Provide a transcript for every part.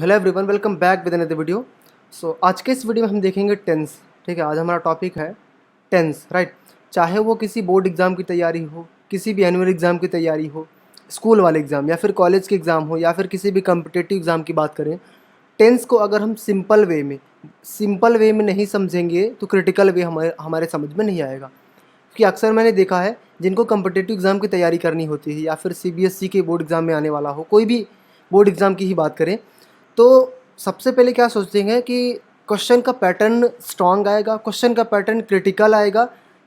Hello everyone, welcome back with another video. आज के इस वीडियो में हम देखेंगे टेंस। ठीक है, आज हमारा टॉपिक है टेंस, राइट। चाहे वो किसी बोर्ड एग्ज़ाम की तैयारी हो, किसी भी एनुअल एग्ज़ाम की तैयारी हो, स्कूल वाले एग्ज़ाम या फिर कॉलेज के एग्ज़ाम हो, या फिर किसी भी कम्पिटेटिव एग्ज़ाम की बात करें, टेंस को अगर हम सिंपल वे में नहीं समझेंगे तो क्रिटिकल वे हमारे हमारे समझ में नहीं आएगा। क्योंकि अक्सर मैंने देखा है जिनको कम्पिटेटिव एग्ज़ाम की तैयारी करनी होती है या फिर सीबीएसई के बोर्ड एग्ज़ाम में आने वाला हो, कोई भी बोर्ड एग्ज़ाम की ही बात करें, तो सबसे पहले क्या सोचते हैं कि क्वेश्चन का पैटर्न स्ट्रांग आएगा, क्वेश्चन का पैटर्न क्रिटिकल आएगा,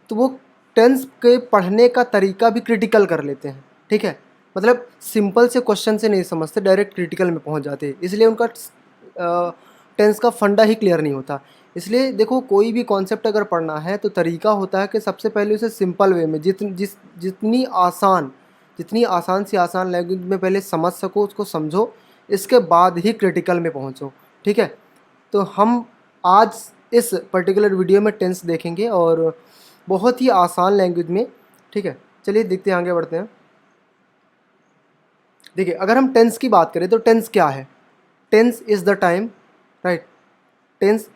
तो वो टेंस के पढ़ने का तरीका भी क्रिटिकल कर लेते हैं। ठीक है, मतलब सिंपल से क्वेश्चन से नहीं समझते, डायरेक्ट क्रिटिकल में पहुंच जाते हैं, इसलिए उनका टेंस का फंडा ही क्लियर नहीं होता। इसलिए देखो, कोई भी कॉन्सेप्ट अगर पढ़ना है तो तरीका होता है कि सबसे पहले उसे सिंपल वे में जितनी आसान से आसान लैंग्वेज में पहले समझ सको, उसको समझो, इसके बाद ही क्रिटिकल में पहुंचो। ठीक है, तो हम आज इस पर्टिकुलर वीडियो में टेंस देखेंगे और बहुत ही आसान लैंग्वेज में। ठीक है, चलिए देखते हैं, आगे बढ़ते हैं। देखिए, अगर हम टेंस की बात करें तो टेंस क्या है? Tense is the time, right. Tense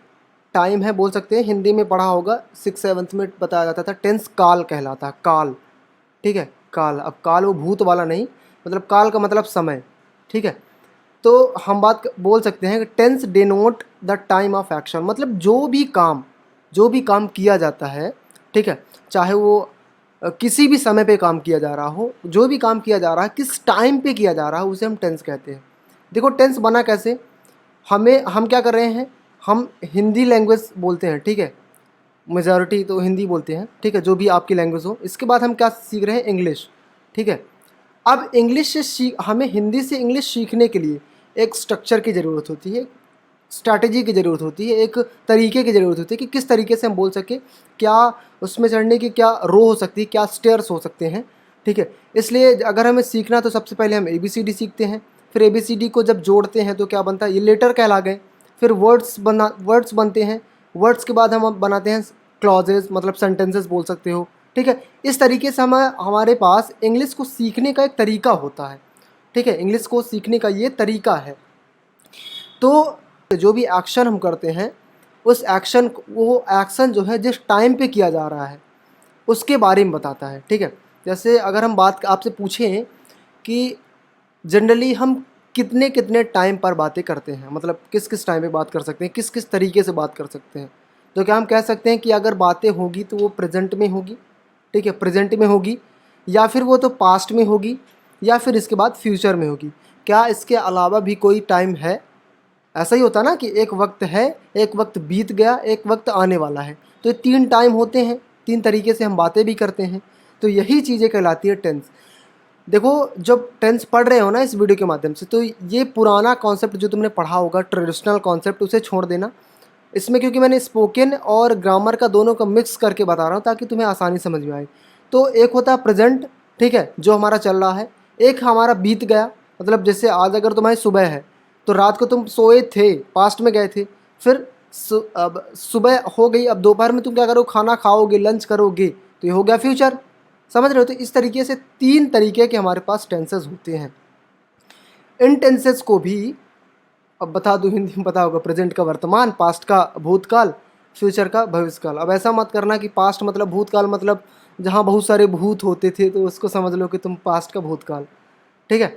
time है, बोल सकते हैं। हिंदी में पढ़ा होगा, 6-7 में बताया जाता था। टेंस काल कहलाता है, काल। ठीक है, काल। अब काल वो भूत वाला नहीं, मतलब काल का मतलब समय। ठीक है, तो हम बोल सकते हैं कि tense denote the time of action, मतलब जो भी काम किया जाता है, ठीक है, चाहे वो किसी भी समय पे काम किया जा रहा हो, जो भी काम किया जा रहा है, किस टाइम पे किया जा रहा है, उसे हम टेंस कहते हैं। देखो, टेंस बना कैसे? हम क्या कर रहे हैं, हम हिंदी लैंग्वेज बोलते हैं, ठीक है, मेजॉरिटी तो हिंदी बोलते हैं, ठीक है, जो भी आपकी लैंग्वेज हो। इसके बाद हम क्या सीख रहे हैं? इंग्लिश। ठीक है, अब हमें हिंदी से इंग्लिश सीखने के लिए एक स्ट्रक्चर की ज़रूरत होती है, स्ट्रैटेजी की ज़रूरत होती है, एक तरीके की ज़रूरत होती है कि किस तरीके से हम बोल सकें, क्या उसमें चढ़ने की क्या रो हो सकती है, क्या स्टेयर्स हो सकते हैं। ठीक है, इसलिए अगर हमें सीखना तो सबसे पहले हम ABCD सीखते हैं, फिर ABCD को जब जोड़ते हैं तो क्या बनता है? ये लेटर कहला गए। फिर वर्ड्स बनते हैं, वर्ड्स के बाद हम बनाते हैं क्लॉजेज, मतलब सेंटेंसेस बोल सकते हो। ठीक है, इस तरीके से हमारे पास इंग्लिश को सीखने का एक तरीका होता है। ठीक है, इंग्लिश को सीखने का ये तरीका है। तो जो भी एक्शन हम करते हैं, वो एक्शन जो है जिस टाइम पे किया जा रहा है उसके बारे में बताता है। ठीक है, जैसे अगर हम बात आपसे पूछें कि जनरली हम कितने कितने टाइम पर बातें करते हैं, मतलब किस किस टाइम पे बात कर सकते हैं, किस किस तरीके से बात कर सकते हैं, तो क्या हम कह सकते हैं कि अगर बातें होगी तो वो प्रेजेंट में होगी। ठीक है, प्रेजेंट में होगी, या फिर वो तो पास्ट में होगी, या फिर इसके बाद फ्यूचर में होगी। क्या इसके अलावा भी कोई टाइम है? ऐसा ही होता ना कि एक वक्त है, एक वक्त बीत गया, एक वक्त आने वाला है। तो ये 3 टाइम होते हैं, 3 तरीके से हम बातें भी करते हैं। तो यही चीज़ें कहलाती है टेंस। देखो, जब टेंस पढ़ रहे हो ना इस वीडियो के माध्यम से, तो ये पुराना कॉन्सेप्ट जो तुमने पढ़ा होगा, ट्रेडिशनल कॉन्सेप्ट, उसे छोड़ देना इसमें, क्योंकि मैंने स्पोकन और ग्रामर का दोनों का मिक्स करके बता रहा हूँ ताकि तुम्हें आसानी समझ में आए। तो एक होता है प्रेजेंट, ठीक है, जो हमारा चल रहा है। एक हमारा बीत गया, मतलब जैसे आज अगर तुम्हारी सुबह है तो रात को तुम सोए थे, पास्ट में गए थे, फिर अब सुबह हो गई, अब दोपहर में तुम क्या करोगे? खाना खाओगे, लंच करोगे, तो ये हो गया फ्यूचर। समझ रहे हो? तो इस तरीके से 3 तरीके के हमारे पास टेंसेस होते हैं। इन टेंसेस को भी अब बता दूँ, हिंदी में पता होगा, प्रेजेंट का वर्तमान, पास्ट का भूतकाल, फ्यूचर का भविष्यकाल। अब ऐसा मत करना कि पास्ट मतलब भूतकाल, मतलब जहाँ बहुत सारे भूत होते थे तो उसको समझ लो कि तुम पास्ट का भूतकाल। ठीक है,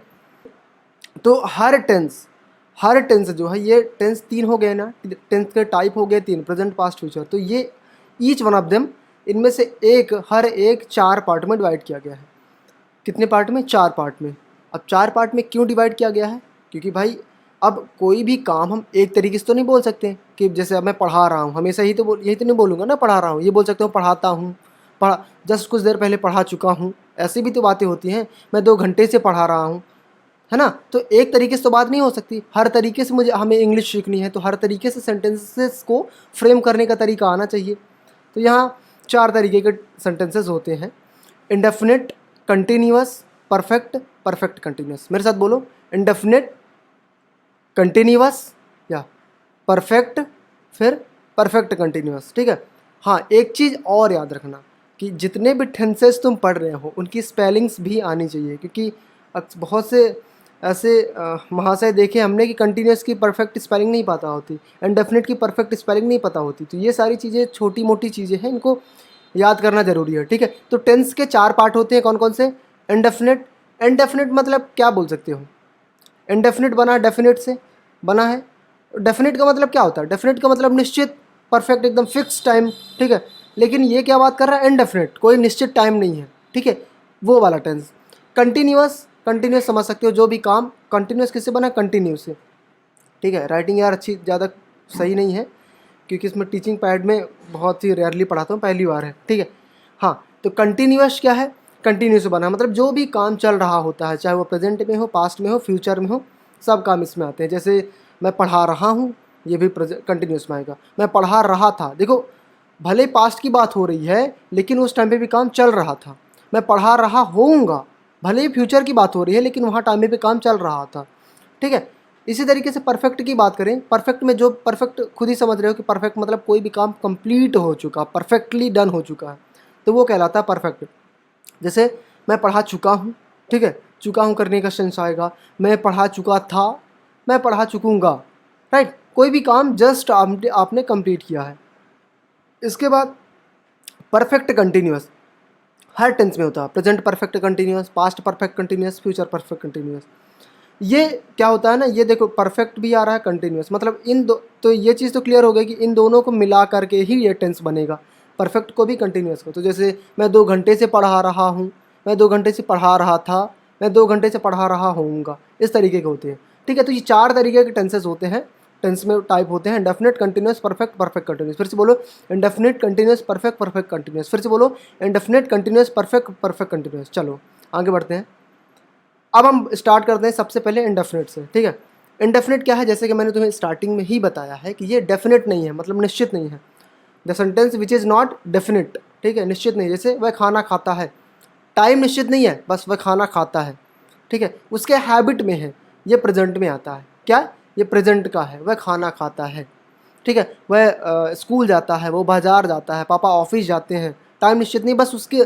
तो हर टेंस जो है, ये टेंस 3 हो गए ना, टेंस के टाइप हो गए 3, प्रेजेंट, पास्ट, फ्यूचर। तो ये ईच वन ऑफ देम, इनमें से हर एक 4 पार्ट में डिवाइड किया गया है। कितने पार्ट में? 4 पार्ट में। अब 4 पार्ट में क्यों डिवाइड किया गया है? क्योंकि भाई, अब कोई भी काम हम एक तरीके से तो नहीं बोल सकते कि जैसे अब मैं पढ़ा रहा हूँ, हमेशा यही तो नहीं बोलूँगा ना, पढ़ा रहा हूँ। ये बोल सकता हूँ पढ़ाता हूँ, जस्ट कुछ देर पहले पढ़ा चुका हूँ। ऐसी भी तो बातें होती हैं, मैं 2 घंटे से पढ़ा रहा हूँ, है ना। तो एक तरीके से तो बात नहीं हो सकती, हर तरीके से हमें इंग्लिश सीखनी है, तो हर तरीके से सेंटेंसेस को फ्रेम करने का तरीका आना चाहिए। तो यहाँ 4 तरीके के सेंटेंसेस होते हैं: indefinite, continuous, perfect, perfect continuous. मेरे साथ बोलो: इंडेफिनिट, कंटिन्यूअस, या परफेक्ट, फिर परफेक्ट कंटिन्यूअस। ठीक है, हाँ, एक चीज़ और याद रखना कि जितने भी टेंसेस तुम पढ़ रहे हो उनकी स्पेलिंग्स भी आनी चाहिए, क्योंकि बहुत से ऐसे महाशय देखे हमने कि कंटिन्यूस की परफेक्ट स्पेलिंग नहीं पता होती, इंडेफिनिट की परफेक्ट स्पेलिंग नहीं पता होती। तो ये सारी चीज़ें छोटी मोटी चीज़ें हैं, इनको याद करना जरूरी है, ठीक है। तो टेंस के 4 पार्ट होते हैं, कौन कौन से? इंडेफिनिट। इंडेफिनिट मतलब क्या बोल सकते हो? इंडेफिनिट बना डेफिनिट से बना है। डेफिनिट का मतलब क्या होता है? डेफिनिट का मतलब निश्चित, परफेक्ट, एकदम फिक्स टाइम, ठीक है। लेकिन ये क्या बात कर रहा है? इनडेफिनिट, कोई निश्चित टाइम नहीं है, ठीक है, वो वाला टेंस। कंटिन्यूअस, कंटिन्यूअस समझ सकते हो, जो भी काम कंटिन्यूअस किससे बना? कंटिन्यूस से, ठीक है। राइटिंग यार अच्छी ज़्यादा सही नहीं है, क्योंकि इसमें टीचिंग पैड में बहुत ही रेयरली पढ़ाता हूँ, पहली बार है, ठीक है। हाँ, तो कंटिन्यूअस क्या है? कंटिन्यूस बना मतलब जो भी काम चल रहा होता है, चाहे वो प्रेजेंट में हो, पास्ट में हो, फ्यूचर में हो, सब काम इसमें आते हैं। जैसे मैं पढ़ा रहा हूँ, ये भी कंटिन्यूस में आएगा। मैं पढ़ा रहा था, देखो भले पास्ट की बात हो रही है, लेकिन उस टाइम पे भी काम चल रहा था। मैं पढ़ा रहा होऊंगा, भले ही फ्यूचर की बात हो रही है, लेकिन वहाँ टाइम पे काम चल रहा था, ठीक है। इसी तरीके से परफेक्ट की बात करें, परफेक्ट में जो परफेक्ट खुद ही समझ रहे हो कि परफेक्ट मतलब कोई भी काम कंप्लीट हो चुका, परफेक्टली डन हो चुका है, तो वो कहलाता है परफेक्ट। जैसे मैं पढ़ा चुका हूँ, ठीक है, चुका हूँ करने का सेंस आएगा। मैं पढ़ा चुका था, मैं पढ़ा चुकूँगा, राइट। कोई भी काम जस्ट आपने कंप्लीट किया है। इसके बाद परफेक्ट कंटिन्यूअस हर टेंस में होता है। Present perfect continuous, past perfect continuous, future perfect continuous. ये क्या होता है ना, ये देखो परफेक्ट भी आ रहा है, कंटिन्यूअस, मतलब इन दो, तो ये चीज़ तो क्लियर हो गई कि इन दोनों को मिला करके ही ये टेंस बनेगा, परफेक्ट को भी कंटिन्यूअस को। तो जैसे मैं 2 घंटे से पढ़ा रहा हूँ, मैं 2 घंटे से पढ़ा रहा था, मैं 2 घंटे से पढ़ा रहा होऊंगा, इस तरीके के होते हैं, ठीक है। तो ये 4 तरीके के टेंसेस होते हैं, टेंस में टाइप होते हैं। Indefinite, continuous, perfect, perfect continuous. फिर से बोलो, indefinite, continuous, perfect, perfect continuous. फिर से बोलो, indefinite, continuous, perfect, perfect continuous. चलो आगे बढ़ते हैं। अब हम स्टार्ट करते हैं सबसे पहले इंडेफिनिट से, ठीक है। इंडेफिनिट क्या है? जैसे कि मैंने तुम्हें स्टार्टिंग में ही बताया है कि ये डेफिनेट नहीं है, मतलब निश्चित नहीं है। The sentence which is not definite, ठीक है, निश्चित नहीं। जैसे वह खाना खाता है, टाइम निश्चित नहीं है, बस वह खाना खाता है, ठीक है। उसके हैबिट में है, ये प्रेजेंट में आता है। क्या? ये प्रेजेंट का है, वह खाना खाता है, ठीक है। वह स्कूल जाता है, वो बाजार जाता है, पापा ऑफिस जाते हैं, टाइम निश्चित नहीं, बस उसके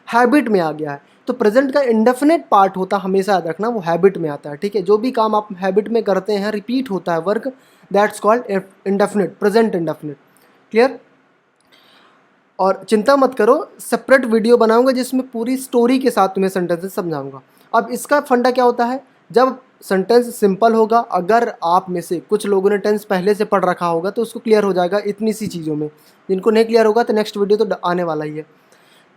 हैबिट में आ गया है। तो प्रेजेंट का इंडेफिनिट पार्ट होता है, हमेशा याद रखना, वो हैबिट में आता है, ठीक है। जो भी काम आप हैबिट में करते हैं, रिपीट होता है work, that's called indefinite, present indefinite. Clear? और चिंता मत करो, सेपरेट वीडियो बनाऊंगा जिसमें पूरी स्टोरी के साथ तुम्हें सेंटेंसेस समझाऊंगा। अब इसका फंडा क्या होता है? जब सेंटेंस सिंपल होगा, अगर आप में से कुछ लोगों ने टेंस पहले से पढ़ रखा होगा तो उसको क्लियर हो जाएगा इतनी सी चीज़ों में। जिनको नहीं क्लियर होगा तो नेक्स्ट वीडियो तो आने वाला ही है।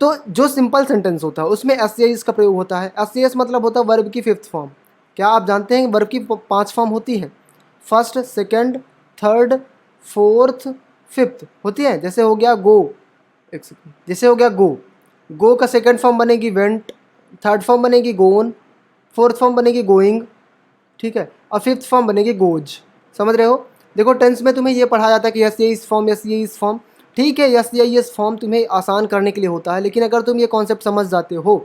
तो जो सिंपल सेंटेंस होता है उसमें एस का प्रयोग होता है। एस मतलब होता है वर्ब की 5th फॉर्म। क्या आप जानते हैं वर्ब की 5 फॉर्म होती हैं? First, second, third, fourth, fifth होती है। जैसे हो गया गो, एक सेकेंड, जैसे हो गया गो, गो का सेकंड फॉर्म बनेगी वेंट, थर्ड फॉर्म बनेगी गोन, फोर्थ फॉर्म बनेगी गोइंग, ठीक है, और फिफ्थ फॉर्म बनेगी गोज। समझ रहे हो? देखो टेंस में तुम्हें ये पढ़ाया जाता है कि यस ये इस फॉर्म, यस ये इस फॉर्म, ठीक है। यस ये इस फॉर्म तुम्हें आसान करने के लिए होता है, लेकिन अगर तुम ये कॉन्सेप्ट समझ जाते हो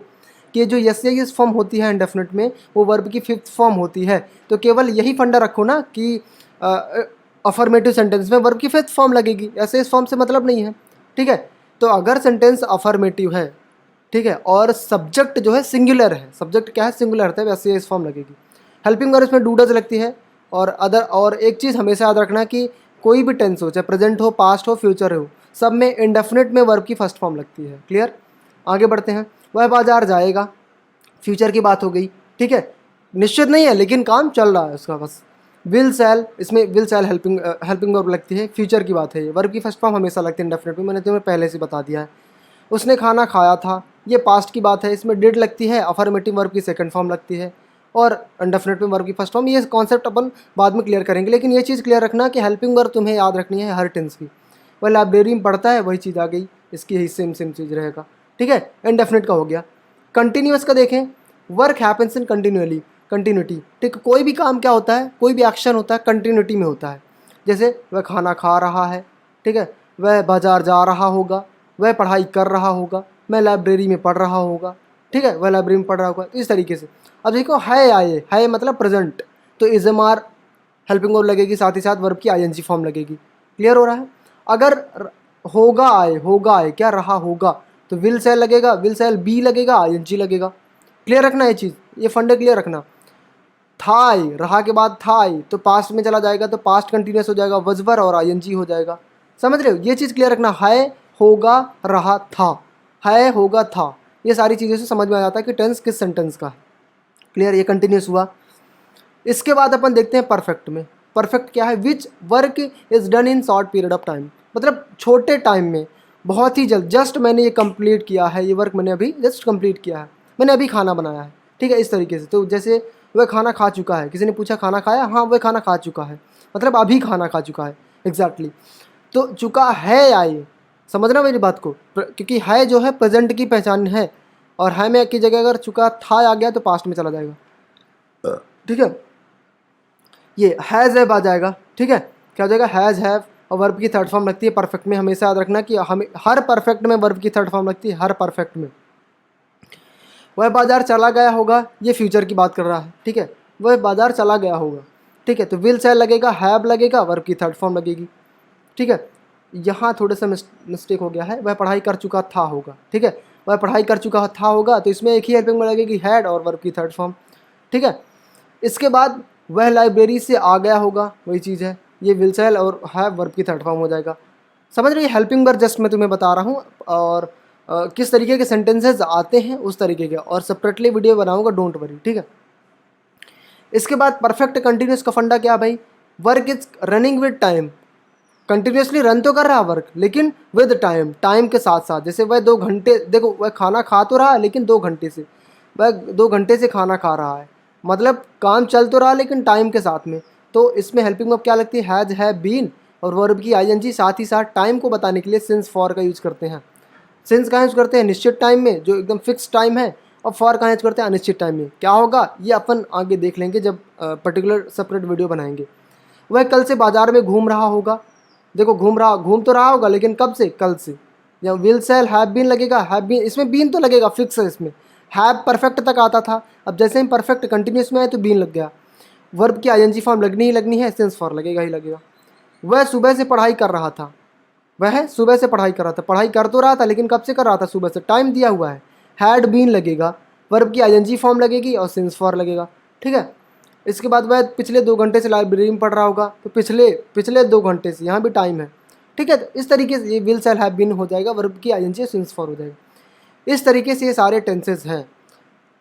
कि जो यस ये इस फॉर्म होती है इंडेफिनिट में, वो वर्ब की 5th फॉर्म होती है, तो केवल यही फंडा रखो ना कि अफर्मेटिव सेंटेंस में वर्ब की 5th फॉर्म लगेगी, ऐसे इस फॉर्म से मतलब नहीं है, ठीक है। तो अगर सेंटेंस अफर्मेटिव है, ठीक है, और सब्जेक्ट जो है सिंगुलर है, सब्जेक्ट क्या है? सिंगुलर है, वैसे इस फॉर्म लगेगी। हेल्पिंग वर्ब इसमें डू डज लगती है। और अदर, और एक चीज़ हमेशा याद रखना कि कोई भी टेंस हो, चाहे प्रेजेंट हो, पास्ट हो, फ्यूचर हो, सब में इंडेफिनिट में वर्ब की फर्स्ट फॉर्म लगती है। क्लियर? आगे बढ़ते हैं। वह बाजार जाएगा, फ्यूचर की बात हो गई, ठीक है, निश्चित नहीं है लेकिन काम चल रहा है उसका बस। विल सेल, इसमें विल सेल हेल्पिंग वर्ब लगती है, फ्यूचर की बात है, ये वर्ब की फर्स्ट फॉर्म हमेशा लगती है इंडेफिनिट में, मैंने तुम्हें पहले से बता दिया है। उसने खाना खाया था, ये पास्ट की बात है, इसमें डिड लगती है, अफर्मेटिव वर्ब की सेकंड फॉर्म लगती है, और इंडेफिनिट में वर्ब की फर्स्ट फॉर्म। ये कॉन्सेप्ट अपन बाद में क्लियर करेंगे, लेकिन ये चीज़ क्लियर रखना कि हेल्पिंग वर्ब तुम्हें याद रखनी है हर टेंस की। वह लाइब्रेरी में पढ़ता है, वही चीज़ आ गई, इसकी ही सेम सेम चीज़ रहेगा, ठीक है। इंडेफिनिट का हो गया। कंटिन्यूअस का देखें, work happens in continually, continuity, ठीक। कोई भी काम क्या होता है, कोई भी एक्शन होता है कंटिन्यूटी में होता है। जैसे वह खाना खा रहा है, ठीक है, वह बाजार जा रहा होगा, वह पढ़ाई कर रहा होगा, मैं लाइब्रेरी में पढ़ रहा होगा, ठीक है, वह लाइब्रेरी में पढ़ रहा होगा, इस तरीके से। अब देखो है आए, है मतलब प्रेजेंट, तो इज़मार हेल्पिंग वर्ब लगेगी, साथ ही साथ वर्ब की आईएनजी फॉर्म लगेगी। क्लियर हो रहा है? अगर होगा आए, होगा आए, क्या रहा होगा, तो विल सेल लगेगा, विल सेल बी लगेगा, आईएनजी लगेगा। क्लियर रखना ये चीज़, ये फंडे क्लियर रखना। थाई, रहा के बाद थाई, तो पास्ट में चला जाएगा तो पास्ट कंटिन्यूस हो जाएगा, वजवर और आईएनजी हो जाएगा। समझ रहे हो, ये चीज़ क्लियर रखना, है, होगा, रहा, था, है, होगा, था, ये सारी चीज़ों से समझ में आ जाता है कि टेंस किस सेंटेंस का है। क्लियर, ये कंटिन्यूस हुआ। इसके बाद अपन देखते हैं परफेक्ट में। परफेक्ट क्या है, which work is done in short period of time, मतलब छोटे टाइम में, बहुत ही जल्द, जस्ट मैंने ये कंप्लीट किया है, ये वर्क मैंने अभी जस्ट कंप्लीट किया है, मैंने अभी खाना बनाया है, ठीक है, इस तरीके से। तो जैसे वह खाना खा चुका है, किसी ने पूछा खाना खाया, हाँ वह खाना खा चुका है, मतलब अभी खाना खा चुका है, एग्जैक्टली। तो चुका है आए, समझना मेरी बात को, क्योंकि है जो है प्रेजेंट की पहचान है, और है में की जगह अगर चुका था आ गया तो पास्ट में चला जाएगा, ठीक है। ये हैज़ हैव आ जाएगा, ठीक है, क्या हो जाएगा, हैज़ हैव, और वर्ब की थर्ड फॉर्म लगती है परफेक्ट में। हमेशा याद रखना कि हमें हर परफेक्ट में वर्ब की थर्ड फॉर्म लगती है, हर परफेक्ट में। वह बाजार चला गया होगा, ये फ्यूचर की बात कर रहा है, ठीक है, वह बाजार चला गया होगा, ठीक है, तो विल से लगेगा, हैव लगेगा, वर्ब की थर्ड फॉर्म लगेगी, ठीक है। यहाँ थोड़ा सा मिस्टेक हो गया है, वह पढ़ाई कर चुका था होगा, ठीक है, वह पढ़ाई कर चुका था होगा, तो इसमें एक ही हेल्पिंग में लगेगी हैड और वर्ब की थर्ड फॉर्म, ठीक है। इसके बाद वह लाइब्रेरी से आ गया होगा, वही चीज़ है, ये विल सेल और हैव वर्ब की थर्ड फॉर्म हो जाएगा। समझ रहे, हेल्पिंग वर्ब जस्ट मैं तुम्हें बता रहा हूँ, और किस तरीके के सेंटेंसेस आते हैं उस तरीके के, और सेपरेटली वीडियो बनाऊंगा, डोंट वरी, ठीक है। इसके बाद परफेक्ट कंटिन्यूस का फंडा क्या भाई, work is running with time, continuously run तो कर रहा है वर्क, लेकिन विद टाइम, टाइम के साथ साथ। जैसे वह 2 घंटे, देखो वह खाना खा तो रहा है लेकिन 2 घंटे से, वह 2 घंटे से खाना खा रहा है, मतलब काम चल तो रहा है लेकिन टाइम के साथ में। तो इसमें हेल्पिंग वर्ब क्या लगती है, हैज, हैव, बीन, और वर्ब की आईएनजी, साथ ही साथ टाइम को बताने के लिए सिंस फॉर का यूज़ करते हैं। सिंस कहाँ यूज़ करते हैं, निश्चित टाइम में जो एकदम फिक्स टाइम है, और फॉर कहाँ यूज़ करते हैं, अनिश्चित टाइम में। क्या होगा ये अपन आगे देख लेंगे जब पर्टिकुलर सेपरेट वीडियो बनाएंगे। वह कल से बाजार में घूम रहा होगा, देखो घूम तो रहा होगा, लेकिन कब से, कल से। या विल सेल हैव बीन लगेगा, हैव बीन, इसमें बीन तो लगेगा, फिक्स है इसमें। हैव परफेक्ट तक आता था, अब जैसे ही परफेक्ट कंटिन्यूस में आए तो बीन लग गया। वर्ब की आईएनजी फॉर्म लगनी ही लगनी है, सिंस फॉर लगेगा ही लगेगा। वह सुबह से पढ़ाई कर रहा था, वह सुबह से पढ़ाई कर रहा था, पढ़ाई कर तो रहा था लेकिन कब से कर रहा था, सुबह से, टाइम दिया हुआ है। हैड बीन लगेगा, वर्ब की आईएनजी फॉर्म लगेगी और सिंस फॉर लगेगा, ठीक है। इसके बाद वह पिछले 2 घंटे से लाइब्रेरी में पढ़ रहा होगा, तो पिछले 2 घंटे से, यहाँ भी टाइम है, ठीक है। तो इस तरीके से ये विल सेल हैव बीन हो जाएगा, वर्ब की आईएनजी सिंस फॉर हो जाएगा। इस तरीके से ये सारे टेंसेस हैं,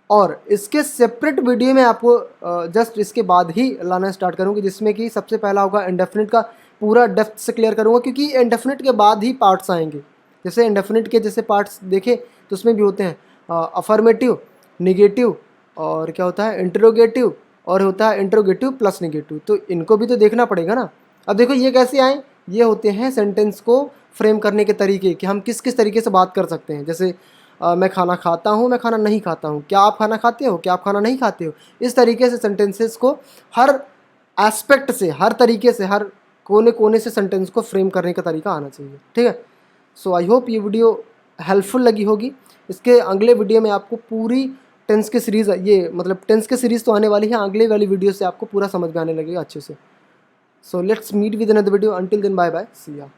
और इसके सेपरेट वीडियो में आपको जस्ट इसके बाद ही लाना स्टार्ट करूँगी, जिसमें कि सबसे पहला होगा इंडेफिनिट का, पूरा डेप्थ से क्लियर करूँगा, क्योंकि इंडेफिनिट के बाद ही पार्ट्स आएंगे। जैसे इंडेफिनिट के जैसे पार्ट्स देखे तो उसमें भी होते हैं अफर्मेटिव, निगेटिव, और क्या होता है इंटरोगेटिव, और होता है इंटरोगेटिव प्लस निगेटिव, तो इनको भी तो देखना पड़ेगा ना। अब देखो ये कैसे आए, ये होते हैं सेंटेंस को फ्रेम करने के तरीके, कि हम किस किस तरीके से बात कर सकते हैं। जैसे मैं खाना खाता हूँ, मैं खाना नहीं खाता हूँ, क्या आप खाना खाते हो, क्या आप खाना नहीं खाते हो। इस तरीके से सेंटेंसेस को हर एस्पेक्ट से, हर तरीके से, हर कोने कोने से सेंटेंस को फ्रेम करने का तरीका आना चाहिए, ठीक है। सो आई होप ये वीडियो हेल्पफुल लगी होगी। इसके अगले वीडियो में आपको पूरी टेंस की सीरीज़, ये मतलब टेंस की सीरीज़ तो आने वाली है, अगले वाली वीडियो से आपको पूरा समझ में आने लगेगा अच्छे से। So let's meet with another video, until then bye bye, see या।